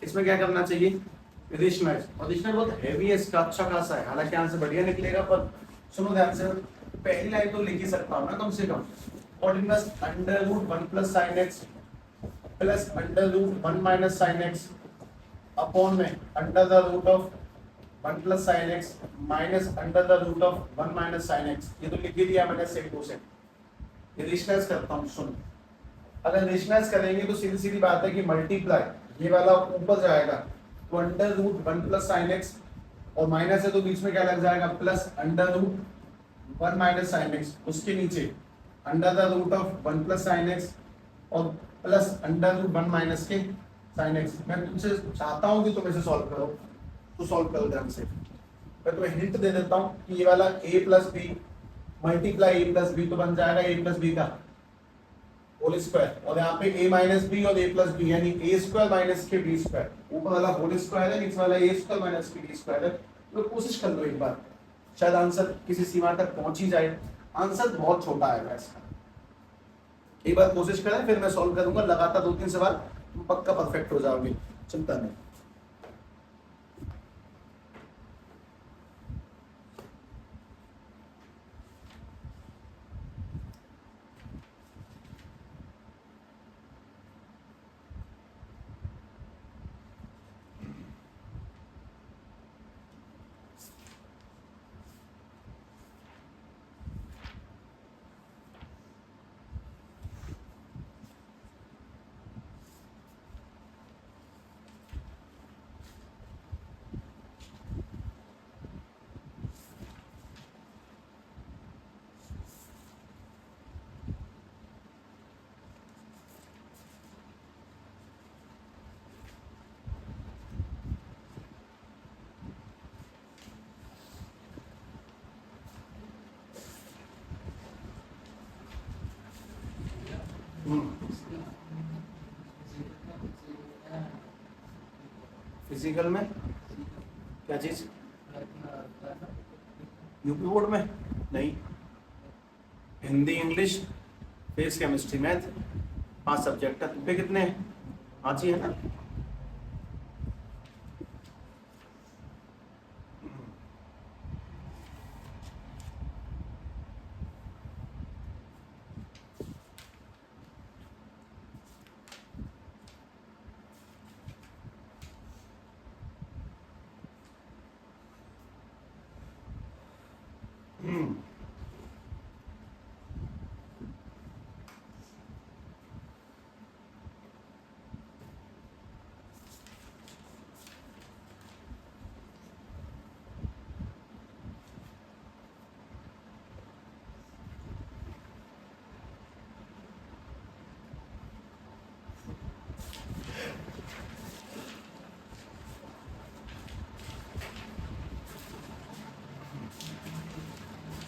इसमें क्या करना चाहिए, रेशनलाइज। और रेशनल बहुत हैवी है इसका, अच्छा खासा है, हालांकि आंसर बढ़िया निकलेगा, पर सुनो ध्यान से, पहली लाइन तो लिख ही सकता हूँ ना कम से कम। और inverse under root 1 plus sine x plus under root 1 minus sine x upon में under the root of 1 plus sine x minus under the root of 1 minus sine x. ये तो लिख ही दिया मैंने सेम टू सेम। ये rationalize करता हूँ, सुनो। अगर रेशनलाइज करेंगे तो सीधी सीधी बात है कि मल्टीप्लाई ये वाला ऊपर जाएगा तो under root 1 plus sine x, और माइनस है तो बीच में क्या लग जाएगा, plus under root 1 minus sine x, उसके नीचे under the root of 1 plus sine x और प्लस अंडर रूट 1 माइनस के साइन एक्स। मैं तुमसे चाहता हूं कि तुम इसे सॉल्व करो, तो सॉल्व करो ध्यान से। मैं तुम्हें हिंट दे देता हूं कि ये वाला a plus b multiply a plus b तो बन जाएगा a प्लस बी का होल स्क्वायर, और यहाँ पे a माइनस बी और a प्लस बी, यानी a स्क्वायर माइनस के बी स्क्वायर। ऊपर वाला होल स्क्वायर है, नीचे वाला a स्क्वायर माइनस के बी स्क्वायर है। तो कोशिश कर लो एक बार, शायद आंसर किसी सीमा तक पहुंच ही जाए। आंसर बहुत छोटा आएगा इसका, एक बार कोशिश करें, फिर मैं सॉल्व करूंगा लगातार 2-3 सवाल, तुम पक्का परफेक्ट हो जाओगे, चिंता नहीं। फिजिकल में क्या चीज, यूपी बोर्ड में नहीं, Hindi English physics chemistry math 5 subject है। तुम पे कितने हैं, 5 ही है ना।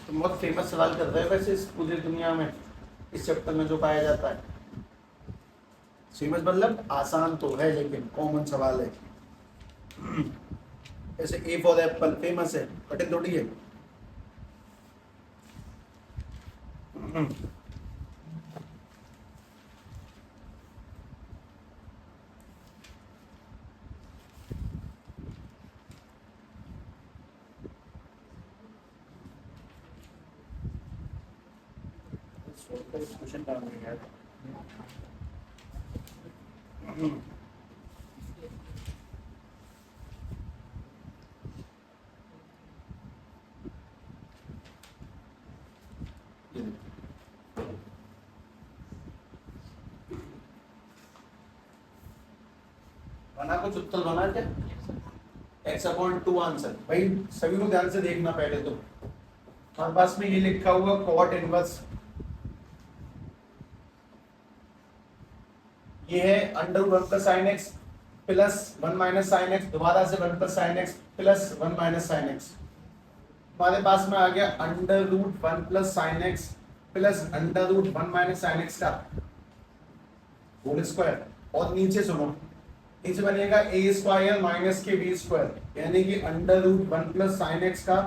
तुम बहुत फेमस सवाल कर रहे हो वैसे इस पूरी दुनिया में, इस चैप्टर में जो पाया जाता है। फेमस मतलब आसान तो है लेकिन कॉमन सवाल है। जैसे ए फॉर एप्पल फेमस है, कठिन थोड़ी है। क्वेश्चन काम नहीं है। बना कुछ उत्तर बना क्या, x/2 आंसर। भाई सभी को ध्यान से देखना पहले तो, हमारे पास में ये लिखा हुआ कॉट इनवर्स, ये है under root 1 plus sine x plus 1 minus sine x, दोबारा से 1 plus sine x plus 1 minus sine x. हमारे पास में आ गया under root 1 plus sine x plus under root 1 minus sine x का होल स्क्वायर, और नीचे सुनो, नीचे बनेगा ए स्क्वायर माइनस के बी स्क्वायर, यानी कि under root 1 plus sine x का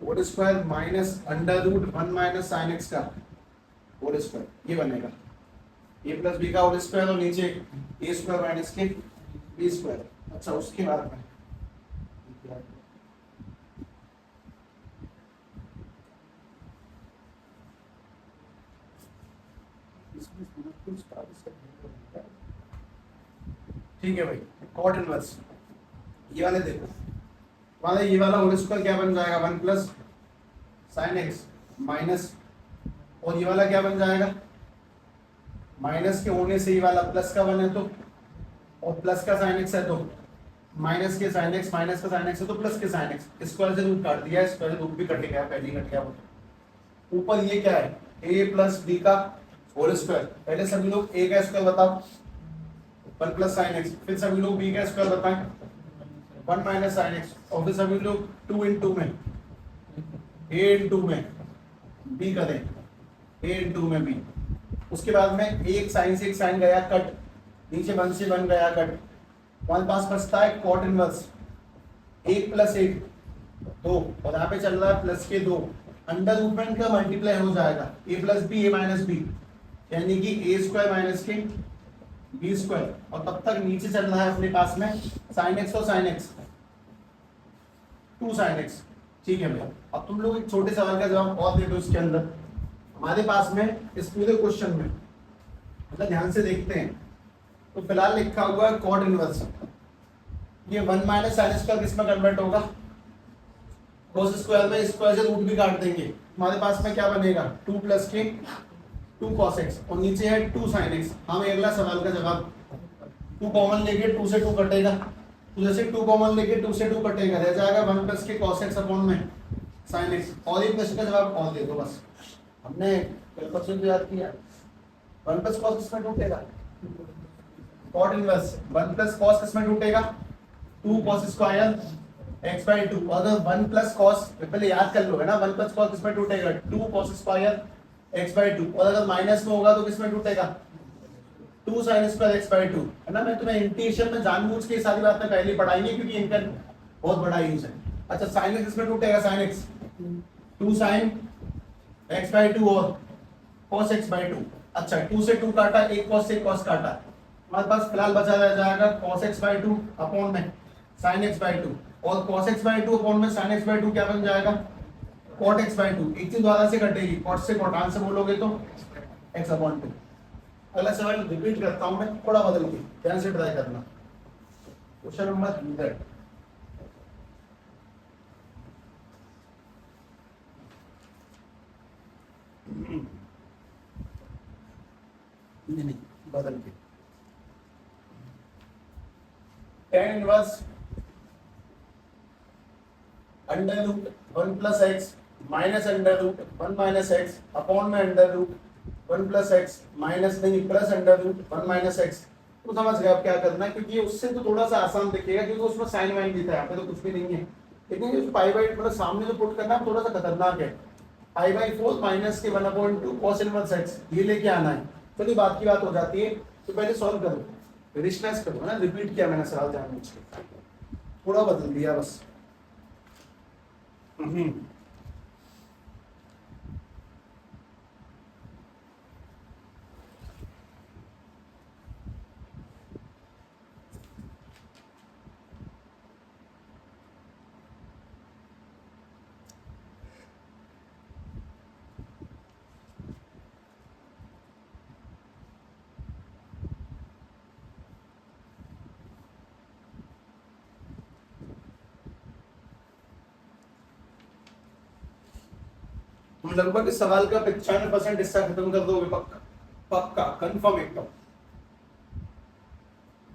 whole square minus under root 1 minus sine x का होल स्क्वायर। ये बनेगा ए प्लस बी का होल स्क्वायर, और नीचे ए स्क्वायर माइनस के बी स्क्वायर। अच्छा उसके बाद में ठीक है भाई, कॉट इनवर्स ये वाले देखो, वाला ये वाला होल स्क्वायर क्या बन जाएगा, 1 प्लस साइन एक्स माइनस, और ये वाला क्या बन जाएगा, माइनस के होने से ये वाला प्लस का 1 है तो, और प्लस का साइन एक्स है तो माइनस के साइन एक्स, माइनस का साइन एक्स है तो प्लस के साइन एक्स, स्क्वायर से रूट काट दिया, स्क्वायर से रूट भी कट गया, पहले ही कट गया वो। ऊपर ये क्या है, ए प्लस बी का होल स्क्वायर, पहले सभी लोग ए का स्क्वायर बताओ, 1 प्लस साइन एक्स, फिर सभी लोग बी का स्क्वायर बताएं 1 माइनस साइन एक्स, और फिर सभी लोग 2 इंटू में ए इंटू में बी करें, ए इंटू में बी। उसके बाद में एक साइन से एक साइन गया कट, नीचे 1 से 1 गया कट, हमारे पास बचता है कॉट इनवर्स 1 प्लस 1 2, और यहाँ पे चल रहा है प्लस के 2, अंडर रूट में इनका मल्टीप्लाई हो जाएगा, ए प्लस बी ए माइनस बी, यानी कि ए स्क्वायर माइनस के बी स्क्वायर, और तब तक नीचे चल रहा है अपने पास में साइन एक्स और साइन एक्स 2 साइन एक्स। ठीक है भैया, अब तुम लोग एक छोटे सवाल का जवाब और दे दो इसके अंदर, हमारे पास में इस पूरे क्वेश्चन में, मतलब ध्यान से देखते हैं, तो फिलहाल लिखा हुआ है कॉट इनवर्स, ये 1 माइनस साइन स्क्वायर किस में कन्वर्ट होगा, कोस स्क्वायर में, स्क्वायर से रूट भी काट देंगे, हमारे पास में क्या बनेगा 2 प्लस के 2 cos x, और नीचे है 2 sin x। हम अगला सवाल का जवाब 2 कॉमन लेके 2 से 2 कटेगा, तो जैसे 2 कॉमन लेके 2 से 2 कटेगा, रह जाएगा 1 प्लस के cos x अपॉन में sin x, और एक प्रश्न का जवाब और दे दो बस, हमने कल परसों भी याद किया, 1 प्लस cos किसमें टूटेगा, कॉट इनवर्स 1 प्लस cos किसमें टूटेगा, 2 cos स्क्वायर x बाई 2, अगर 1 प्लस cos, पहले याद कर लो है ना, 1 प्लस cos किसमें टूटेगा 2 cos स्क्वायर x बाई 2, और अगर माइनस में होगा तो किसमें टूटेगा 2 sin स्क्वायर x बाई 2, है ना। मैं तुम्हें इंटीग्रेशन में जानबूझ के सारी बातें पहले पढ़ाएंगे क्योंकि इनका बहुत बड़ा यूज है। अच्छा sin x किसमें टूटेगा, sin x 2 sin x by 2 और cos x बाई 2। अच्छा 2 से 2 काटा, एक cos से cos काटा, हमारे पास फिलहाल बचा रह जाएगा cos x बाई 2 अपॉन में sin x बाई 2, और cos x बाई 2 अपॉन में sin x बाई 2 क्या बन जाएगा cot x बाई 2, एक चीज द्वारा से कटेगी, cot से कोटान से बोलोगे तो x अपॉन 2। अगला सवाल रिपीट करता हूं मैं, थोड़ा बदल के, ध्यान से ट्राई करना। क्वेश्चन नंबर 100, नहीं बदल के, tan inverse under root 1 plus x minus under root 1 minus x upon में under root 1 plus x minus नहीं plus under root 1 minus x. तो समझ गए आप क्या करना है, क्योंकि उससे तो थोड़ा सा आसान दिखेगा क्योंकि उसमें साइन वाइन भी था, यहाँ पे तो कुछ भी नहीं है, लेकिन जो पाई बाई मतलब सामने जो पुट करना है थोड़ा सा खतरनाक है, पाई बाई 4 माइनस के 1/2 cos इनवर्स एक्स, ये लेके आना है। चलिए बात की बात हो जाती है, तो पहले सॉल्व करो, रिशनेस करो, है ना, रिपीट किया मैंने सवाल जानबूझ के, थोड़ा बदल दिया बस। तुम लगभग इस सवाल का 95% हिस्सा खत्म कर दोगे, पक्का पक्का कंफर्म एकदम।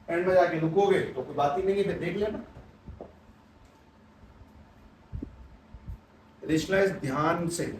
एंड में जाके रुकोगे तो कोई बात ही नहीं है, फिर देख लेना। रेशनलाइज ध्यान से,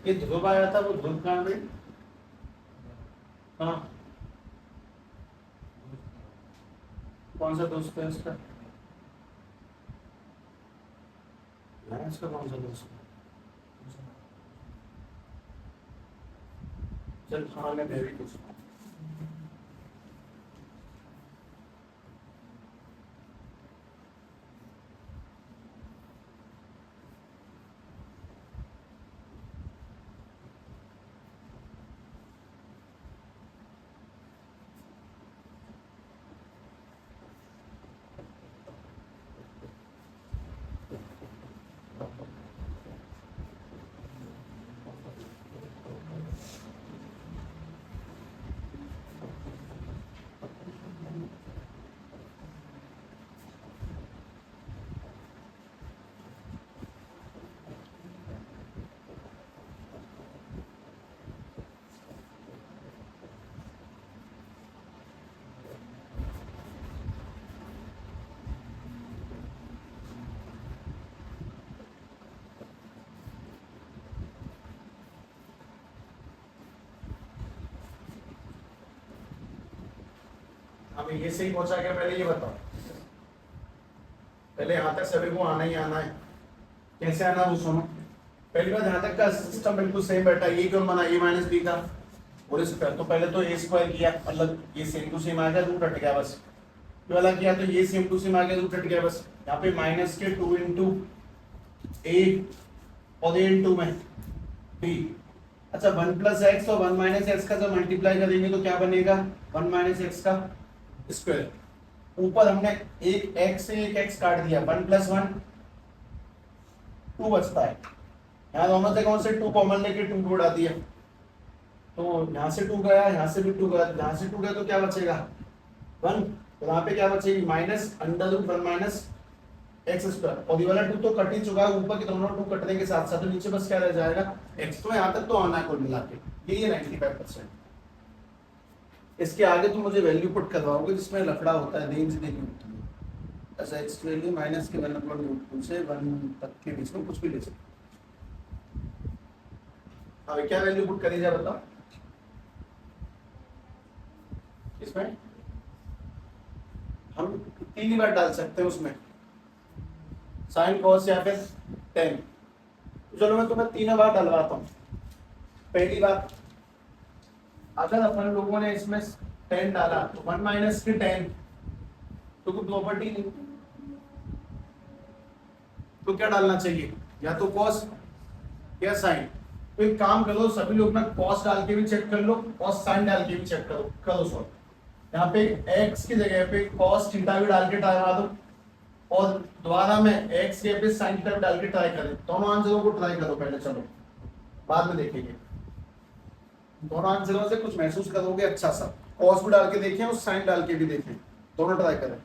ये ध्रुव आया था, वो ध्रुव कहाँ गई? हाँ, कौन सा दोस्त है इसका? इसका कौन सा दोस्त है? चल हाँ, मैं भी कुछ हमें ये सही पहुंचा क्या? पहले ये बताओ, पहले यहाँ तक सभी को आना ही आना है। कैसे आना वो सुनो। पहली बात, यहाँ तक का सिस्टम बिल्कुल सेम बैठा है। ये क्यों बना? ए माइनस बी का होल स्क्वायर। तो पहले तो ए स्क्वायर किया, मतलब ये सेम टू सेम आ गया, रूट हट गया बस। ये वाला किया तो ये सेम टू सेम आ गया, रूट हट गया बस। यहाँ पे माइनस के 2 इंटू ए और ए इंटू में बी। अच्छा, 1 प्लस एक्स और 1 माइनस एक्स का जब मल्टीप्लाई करेंगे तो क्या बनेगा? 1 माइनस एक्स का स्क्वायर। ऊपर हमने एक एक्स से एक एक्स काट दिया, 1 प्लस 1 2 बचता है। यहाँ दोनों से कौन से 2 कॉमन लेके 2 को उड़ा दिया, तो यहाँ से 2 गया, यहाँ से भी 2 गया, यहाँ से 2 गया तो क्या बचेगा? 1। तो यहाँ पे क्या बचेगी? Minus under root 1 minus x square. और ये वाला 2 तो कट ही चुका है, ऊपर के दोनों 2 कटने के साथ साथ, तो नीचे बस क्या रह जाएगा? एक्स। तो यहाँ तक तो आना है कुल मिला के, ये 95%। इसके आगे तो मुझे वैल्यू पुट करवाओगे जिसमें लफड़ा होता है, रेंज देनी होती है। ऐसा एक्स वैल्यू माइनस के 1/√2 से 1 तक के बीच में कुछ भी ले सकते। हाँ, क्या वैल्यू पुट करी जाए बताओ इसमें? हम 3 ही बार डाल सकते हैं उसमें, साइन कॉस या फिर टेन। चलो मैं तुम्हें 3 बार डलवाता हूँ। पहली बात, अगर अपन लोगों ने इसमें 10 डाला तो 1 माइनस के 10 तो कोई प्रॉपर्टी नहीं, तो क्या डालना चाहिए? या तो कॉस या साइन। तो एक काम करो, सभी लोग ना कॉस डाल के भी चेक कर लो और साइन डाल के भी चेक करो सॉल्व। यहाँ पे x की जगह पे कॉस थीटा भी डाल के ट्राई मार दो, और दोबारा में x के पे साइन थीटा भी डाल के ट्राई करें। दोनों आंसरों को ट्राई करो पहले, चलो बाद में देखेंगे। दोनों आंसरों से कुछ महसूस करोगे अच्छा सा। कॉस भी डाल के देखें और साइन डाल के भी देखें, दोनों ट्राई करें।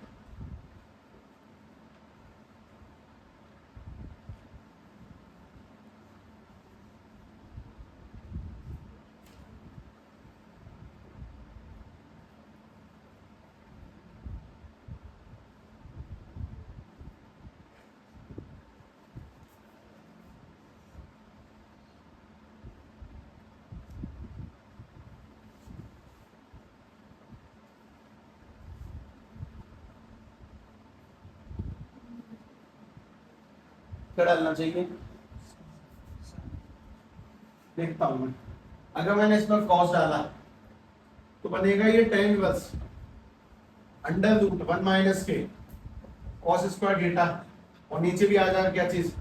क्या डालना चाहिए देखता हूं मैं। अगर मैंने इसमें कॉस डाला तो बनेगा ये tan inverse under root 1 minus के कॉस स्क्वायर थीटा, और नीचे भी आ जाएगा क्या चीज?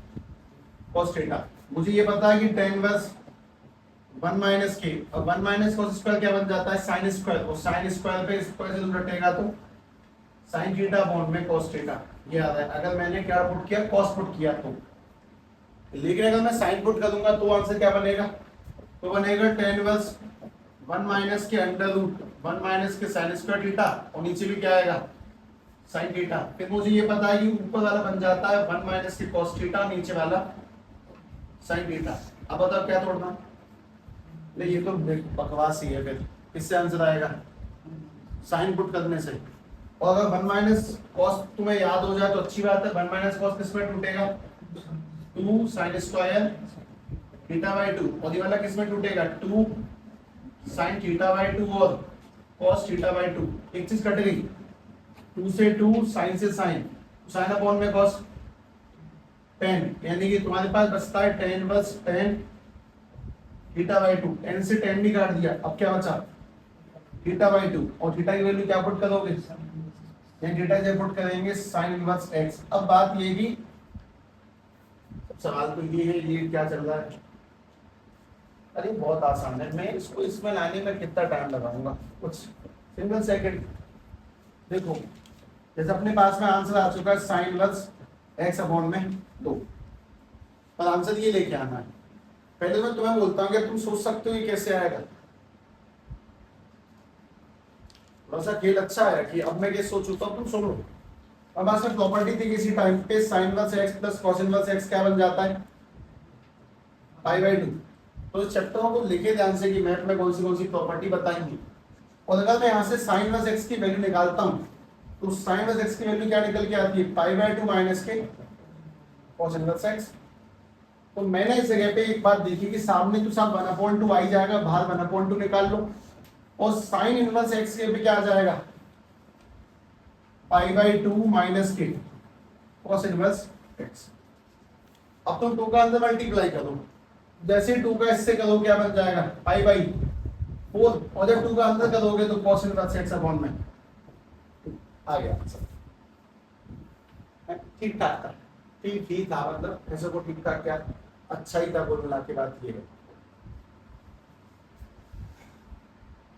Cos theta. मुझे ये पता है कि tan इनवर्स 1 माइनस के और 1 माइनस कॉस स्क्वायर क्या बन जाता है? Sine square. और साइन स्क्वायर पे स्क्वायर से रूट हटेगा तो साइन थीटा बॉन्ड में कॉस थीटा। ये आ रहा है। अगर मैंने क्या पुट किया? कॉस पुट किया। तो लेकिन अगर मैं साइन पुट करूंगा तो आंसर क्या बनेगा? तो बनेगा tan इनवर्स 1 माइनस के अंडर रूट 1 माइनस के साइन स्क्वायर थीटा और नीचे भी क्या आएगा साइन थीटा। फिर मुझे ये पता है कि ऊपर वाला बन जाता है 1 माइनस के cos थीटा, नीचे वाला साइन थीटा। अब बताओ क्या तोड़ना? नहीं ये तो बकवास ही है, फिर इससे आंसर आएगा साइन पुट करने से। और अगर 1 माइनस कॉस तुम्हें याद हो जाए तो अच्छी बात है। 1 माइनस कॉस किस में टूटेगा? 2 साइन स्क्वायर थीटा बाई 2, और ये वाला किस में टूटेगा? 2 साइन थीटा बाई 2 और कॉस थीटा बाई 2। एक चीज कट गई, 2 से 2 साइन से साइन, साइन अपॉन में कॉस tan, यानी कि तुम्हारे पास बचता है tan inverse tan theta by 2। tan से tan भी काट दिया, अब क्या बचा? थीटा बाई 2, और थीटा की वैल्यू क्या पुट करोगे? यहाँ थीटा जब पुट करेंगे साइन इनवर्स x। अब बात ये कि सवाल तो ये है, ये क्या चल रहा है? अरे बहुत आसान है, मैं इसको इसमें लाने में कितना टाइम लगाऊंगा? कुछ सिंगल सेकंड। देखो जैसे अपने पास में आंसर आ चुका है साइन इनवर्स x अपॉन में 2, पर आंसर ये लेके आना है। पहले मैं तुम्हें बोलता हूँ कि तुम सोच सकते हो ये कैसे आएगा। थोड़ा सा खेल अच्छा है कि अब मैं क्या सोचूता हूँ, तुम सुनो। अब पास में प्रॉपर्टी थी किसी टाइम पे sine inverse x plus cos inverse x क्या बन जाता है? Pi by 2। तो इस चैप्टरों को लिखे ध्यान से कि मैथ में कौन सी प्रॉपर्टी बताएंगी। और अगर मैं यहाँ से साइन इनवर्स x की वैल्यू निकालता हूँ तो साइन इनवर्स x की वैल्यू क्या निकल के आती है? पाई बाई 2 माइनस के कॉस इनवर्स x। तो मैंने इस जगह पे एक बात देखी कि सामने तो साथ 1/2 आई जाएगा, बाहर 1/2 निकाल लो, और साइन इनवर्स x के पे क्या आ जाएगा? पाई बाई 2 माइनस के कॉस इनवर्स x। अब तुम 2 का अंदर मल्टीप्लाई करो, जैसे 2 का इससे करो क्या बन जाएगा? पाई बाई 4, और जब 2 का अंदर करोगे तो कॉस इनवर्स x अपॉन में आ गया आंसर। ठीक ठाक था, ठीक ही था, मतलब ऐसे को ठीक ठाक क्या अच्छा ही था, कुल मिला के बात ये है।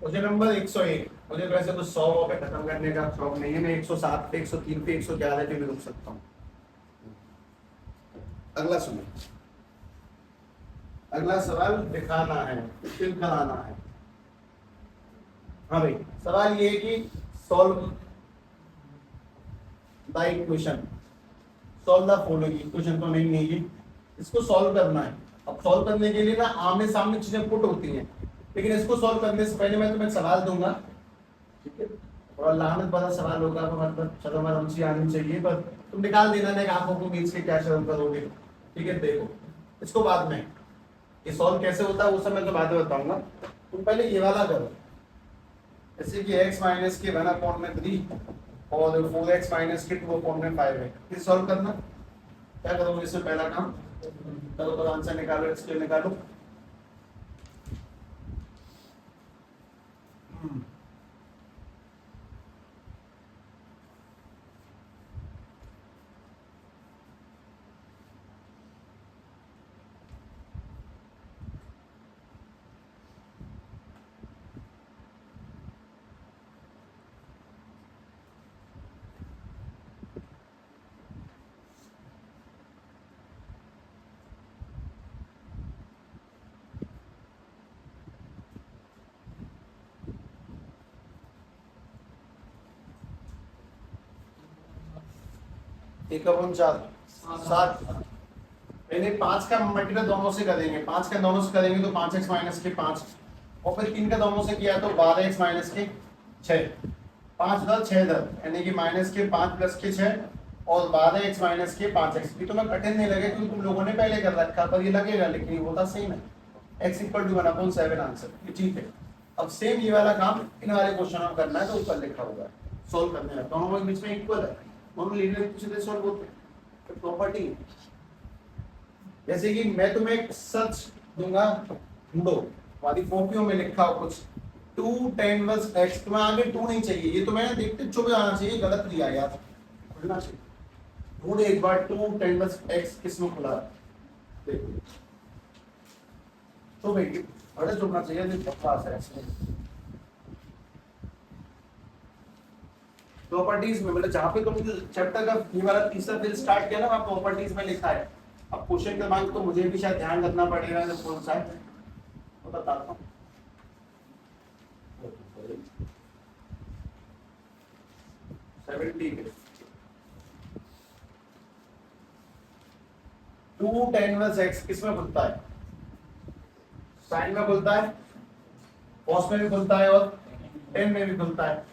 Question number 101। मुझे वैसे कुछ 100 पे खत्म करने का शौक नहीं है, मैं 107 पे 103 पे 111 पे भी रुक सकता हूँ। अगला सुनो, अगला सवाल दिखाना है, फिल कराना है। हाँ भाई, सवाल ये है कि solve the equation, solve the following. Equation तो नहीं है, इसको सॉल्व करना है। अब सॉल्व करने के लिए ना आमने सामने चीजें पुट होती हैं, लेकिन इसको सॉल्व करने से पहले मैं तुम्हें सवाल दूंगा, ठीक है? और लानत वाला सवाल होगा तो मतलब शर्म आराम आनी चाहिए, पर तुम निकाल देना ना आंखों को बीच के, क्या शर्म करोगे, ठीक है? देखो इसको बाद में, ये सॉल्व कैसे होता है वो सब मैं तो बाद में बताऊंगा। तुम पहले ये वाला करो, जैसे कि x माइनस के 1/3 और 4x माइनस के 2/5 है। इसे सॉल्व करना क्या करोगे? इससे पहला काम चलो, तो आंसर निकालो, इसके निकालो। एक 7, पहले 5 का मल्टीप्लाई दोनों से करेंगे, 5 का दोनों से करेंगे तो 5x माइनस के 5, और फिर 3 का दोनों से किया तो 12x माइनस के 6, 5 दर 6 दर, यानी कि माइनस के 5 प्लस के 6 और 12x माइनस के 5x। ये तो मैं कठिन नहीं लगे क्योंकि तुम लोगों ने पहले कर रखा, पर ये लगेगा लेकिन ये होता सेम है, x इक्वल टू 1/7 आंसर, ये ठीक है। अब सेम ये वाला काम इन वाले क्वेश्चन में करना है, तो ऊपर लिखा हुआ है सोल्व करने है, दोनों के बीच में इक्वल है, दोनों लीनियर इक्वेशन से सॉल्व होते हैं। प्रॉपर्टी जैसे कि मैं तुम्हें एक सच दूंगा, ढूंढो, वाली कॉपियों में लिखा हो कुछ 2 tan इनवर्स x, तुम्हें आगे 2 नहीं चाहिए, ये तो मैंने देखते चुप जाना चाहिए, गलत लिया यार, खुलना चाहिए। ढूंढ एक बार 2 tan इनवर्स x किसमें खुला, देखो तो भाई बड़े चुपना चाहिए, ये बकवास है इसमें। प्रॉपर्टीज में मतलब जहाँ पे तुम चैप्टर का ये वाला तीसरा फिर स्टार्ट किया ना, वहाँ प्रॉपर्टीज में लिखा है। अब क्वेश्चन क्रमांक तो मुझे भी शायद ध्यान रखना पड़ेगा, जो कौन सा है मैं बताता हूँ। 70 में 2 tan इनवर्स x किस में खुलता है? साइन में खुलता है, कॉस में भी खुलता है और टेन में भी खुलता है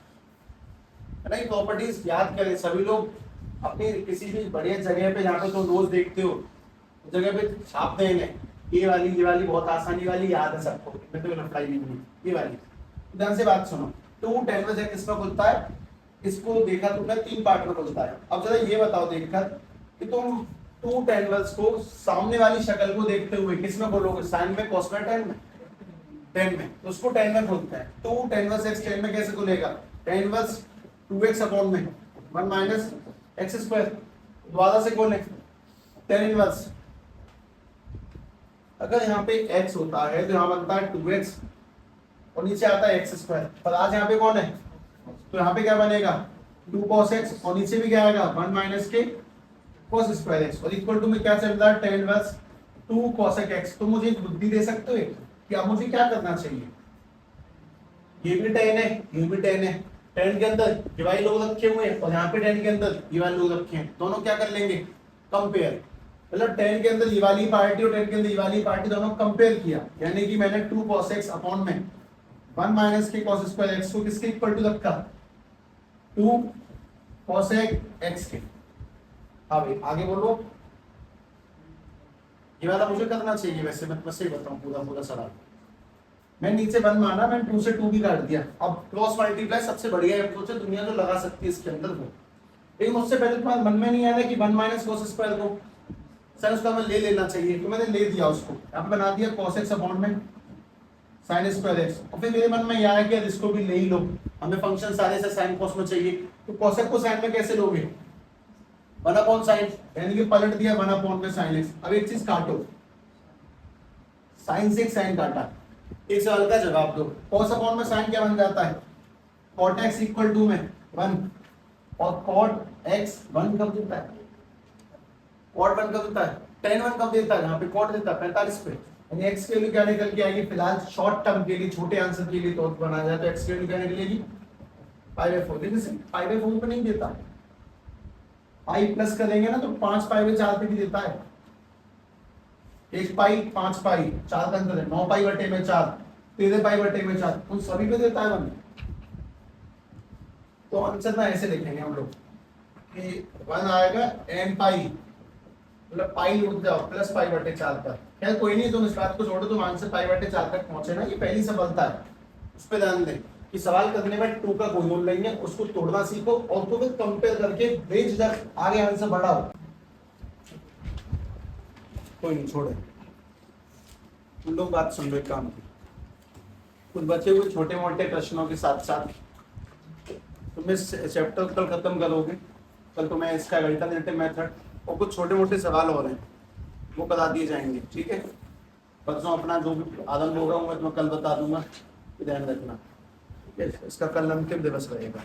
ना। ये प्रॉपर्टीज याद करें सभी लोग अपनी किसी भी बढ़िया जगह पे जहाँ पे तुम रोज देखते हो उस जगह पे छाप देंगे। ये वाली बहुत आसानी वाली याद है सबको, इनमें तो लफड़ाई नहीं है। ये वाली ध्यान से बात सुनो। 2 tan इनवर्स x किस में खुलता है? इसको देखा तुमने 3 पार्ट में खुलता है। अब जरा ये बताओ देखकर कि तुम 2 tan इनवर्स को सामने वाली शक्ल को देखते हुए किस में बोलोगे? साइन में, कॉस में, टेन में? टेन में। तो उसको टेन में खोलते हैं। 2 tan इनवर्स x टेन में कैसे खुलेगा? tan इनवर्स 2x अपॉन में 1 माइनस एक्स स्क्वायर। दोबारा से खोलें tan इनवर्स। अगर यहाँ पे x होता है तो यहाँ बनता है 2x और नीचे आता है एक्स स्क्वायर। पर आज यहाँ पे कौन है? तो यहाँ पे क्या बनेगा? 2 cos x और नीचे भी क्या आएगा? 1 माइनस के cos स्क्वायर x और इक्वल टू में क्या चल रहा है? tan inverse 2 cosec x। तो मुझे एक बुद्धि दे सकते हो कि अब मुझे क्या करना चाहिए? ये भी tan है, ये भी tan है। tan के अंदर ये वाले लोग रखे हुए हैं और यहाँ पे tan के अंदर ये वाले लोग रखे हैं। दोनों क्या कर लेंगे? कंपेयर। मतलब tan के अंदर ये वाली पार्टी और tan के अंदर ये वाली पार्टी दोनों कंपेयर किया, यानी कि मैंने 2 cos x अपॉन में 1 माइनस के cos स्क्वायर x को किसके इक्वल टू रखा? 2 cosec x के। अब आगे बोलो। ये वाला मुझे करना चाहिए वैसे, मैं बस ही बताऊं पूरा सवाल। मैं नीचे 1 माना, मैं 2 से 2 भी काट दिया। अब क्रॉस मल्टीप्लाई सबसे बढ़िया अप्रोच है दुनिया जो लगा सकती है इसके अंदर वो। लेकिन उससे पहले तुम्हारे मन में नहीं आया कि 1 माइनस cos स्क्वायर को सर उसका मैं ले लेना चाहिए, तो मैंने ले दिया उसको। अब बना दिया cos x अपॉन में sin स्क्वायर x। और फिर मेरे मन में यह आया कि इसको भी ले ही लो, हमें फंक्शन सारे से sin cos में चाहिए। तो cos x को sin में कैसे लोगे? 1 अपॉन sin, यानी कि पलट दिया 1 अपॉन में sin x। अब एक चीज काटो, sin से sin काटा, एक सवाल का जवाब दो। cos अपॉन में sin क्या बन जाता है? cot x इक्वल टू में 1 और cot x 1 कब देता है? cot 1 कब देता है? tan 1 कब देता है? यहाँ पे cot देता है 45 पे। यानी x की वैल्यू क्या निकल के आएगी? फिलहाल शॉर्ट टर्म के लिए, छोटे आंसर के लिए तो बनाया जाए तो x की वैल्यू क्या निकलेगी? 5/4। लेकिन सिर्फ 5/4 पे नहीं देता, पाई प्लस करेंगे ना तो 5 पाई में 4 पे भी देता है। 1 पाई 5 पाई 4 का अंतर है, 9 पाई बटे में 4, 13 पाई बटे में 4, उन सभी पे देता है 1। तो आंसर ना ऐसे लिखेंगे हम लोग कि 1 आएगा n पाई, मतलब पाई उठ जाओ प्लस पाई बटे 4 पर। खैर कोई नहीं, तुम इस बात को छोड़ो, तुम आंसर पाई बटे 4 तक पहुंचे ना, ये पहली सफलता है। उस पर ध्यान दें कि सवाल करने में 2 का कोई रोल नहीं है, उसको तोड़ना सीखो और तो फिर कंपेयर करके भेज जब आगे आंसर बढ़ाओ। कोई नहीं छोड़े, तुम लोग बात सुन रहे काम की। कुछ बचे हुए छोटे मोटे प्रश्नों के साथ साथ तुम इस चैप्टर कल खत्म करोगे। कल तुम्हें इसका अल्टरनेटिव मेथड और कुछ छोटे मोटे सवाल और हैं वो बता दिए जाएंगे, ठीक है। परसों अपना जो भी आरंभ होगा मैं तुम्हें कल बता दूंगा, ध्यान रखना। इसका कल अंतिम दिवस रहेगा।